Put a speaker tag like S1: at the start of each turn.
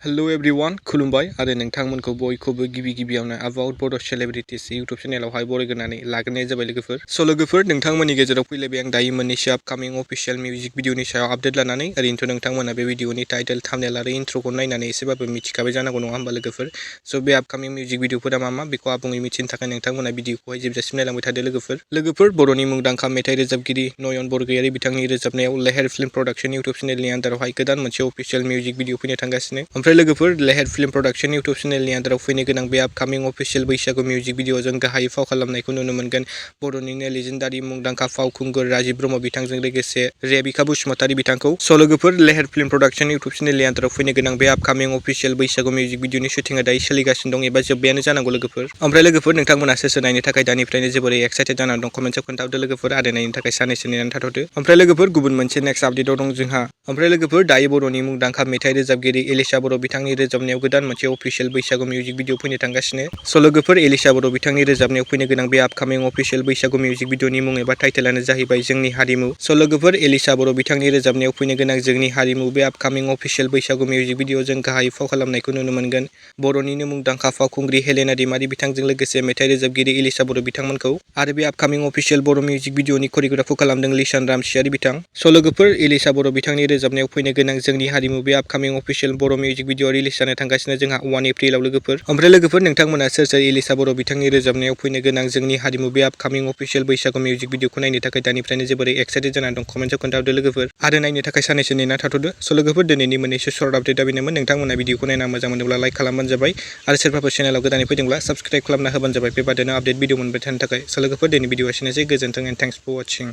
S1: Hello everyone खुलुमबाय आरो नोंथांमोनखौ बयखौबो गिबियावनो अबाउट बड' सेलिब्रिटिज इउट्यूब चेनेलावहाय बरायग्रोनानै लाग्रोनाय जाबाय लोगोफोर। स' लोगोफोर नोंथांमोननि गेजेराव फैलायबाय आं दायो मोननैसो आपकामिं अफिशियेल मिउजिक भिडिअनि सायाव आपडेट लानानै। ओरैनोथ' नोंथांमोना बे भिडिअनि टाइटेल थाम्बनेल आरो इन्ट्र'खौ नायनानै एसेबाबो मिथिखाबाय जानांगौ नङा होमबा लोगोफोर। स' बे आपकामिं मिउजिक भिडिअफोरा मा बेखौ आबुङै मिथिनो थाखाय नोंथांमोना भिडिअखौहाय जोबजासिम नायलांबाय थादो लोगोफोर बर'नि मुंदांखा मेथाइ रोजाबगिरि नयन बरगयारि बिथांनि रोजाबनायाव लेहेर फिल्म प्रडाक्शन इउट्यूब चेनेलनि आन्दारावहाय गोदान मोनसे अफिशियेल मिउजिक भिडिअ फैनो थांगासिनो। ओमफ्राय लोगोफोर लेहेर फिल्म प्रडाक्शन इउट्यूब चेनेलनि आन्दाराव फैनो गोनां बे आपकामिं अफिशियेल बैसागु मिउजिक भिडिअजों गाहायै फाव खालामनायखौ नुनो मोनगोन बर'निनो लेजेन्डारि मुंदांखा फावखुंगुर राजिब ब्रह्म बिथांजों लोगोसे राबिका बसुमतारी बिथांखौ। स' लोगोफोर लेहेर फिल्म प्रडाक्शन इउट्यूब चेनेलनि आन्दाराव फैनो गोनां बे आपकामिं अफिशियेल बैसागु मिउजिक भिडिअनि शुटिंआ दायो सोलिगासिनो दं एबा जोब्बायानो जानांगौ लोगोफोर। ओमफ्राय लोगोफोर नोंथांमोना सोर नायनो थाखाय दानिफ्रायनो जोबोरै एक्साइटेड जानानै दं कमेन्टआव खोन्थाहरदो लोगोफोर आरो नायनो थाखाय साननैसो नेनानै थाथ'दो। ओमफ्राय लोगोफोर गुबुन मोनसे नेक्स्ट आपडेटआव दं जोंहा। ओमफ्राय लोगोफोर दायो बर'नि मुंदांखा मेथाइ रोजाबगिरि एलिसा बर' बिथांनि रोजाबनायाव गोदान मोनसे अफिशियेल बैसागु मिउजिक भिडिअ फैनो थांगासिनो। स' लोगोफोर एलिसा बर' बिथांनि रोजाबनायाव फैनो गोनां बे आपकामिं अफिशियेल बैसागु मिउजिक भिडिअनि मुं एबा टाइटेलानो जाहैबाय जोंनि हारिमु। स' लोगोफोर एलिसा बर' बिथांनि रोजाबनायाव फैनो गोनां जोंनि हारिमु बे आपकामिं अफिशियेल बैसागु मिउजिक भिडिअजों गाहायै फाव खालामनायखौ नुनो मोनगोन बर'निनो मुंदांखा फावखुंग्रि हेलेना दैमारि बिथांजों लोगोसे मेथाइ रोजाबगिरि एलिसा बर' बिथांमोनखौ। आरो बे आपकामिं अफिशियेल बर' मिउजिक भिडिअनि करिय'ग्राफखौ खालामदों लिसान रामसियारि बिथां। स' लोगोफोर एलिसा बर' बिथांनि रोजाबनायाव फैनो गोनां जोंनि हारिमु बे आपकामिं अफिशियेल बर' मिउजिक भिडिअ रिलिज जानो थांगासिनो जोंहा 1 एप्रिलाव लोगोफोर। ओमफ्राय लोगोफोर नोंथांमोना सोर एलिसा बर' बिथांनि रोजाबनायाव फैनो गोनां जोंनि हारिमु बे आपकामिं अफिशियेल बैसागु मिउजिक भिडिअखौ नायनो थाखाय दानिफ्रायनो जोबोरै एक्साइटेड जानानै दं कमेन्टआव खोन्थाहरदो लोगोफोर आरो नायनो थाखाय साननैसो नेना थाथ'दो। स' लोगोफोर दिनैनि मोननैसो सर्ट आपडेटआ बेनोमोन। नोंथांमोना भिडिअखौ नायना मोजां मोनोब्ला लाइक खालामबानो जाबाय आरो सोरबाफोर चेनेलाव गोदानै फैदोंब्ला साबस्क्राइब खालामना होबानो जाबाय बेबादिनो आपडेट भिडिअ मोनबाय थानो थाखाय। स' लोगोफोर दिनैनि भिडिअआ एसेनोसै गोजोन्थों एन्ड थेंक्स फर वाचिं।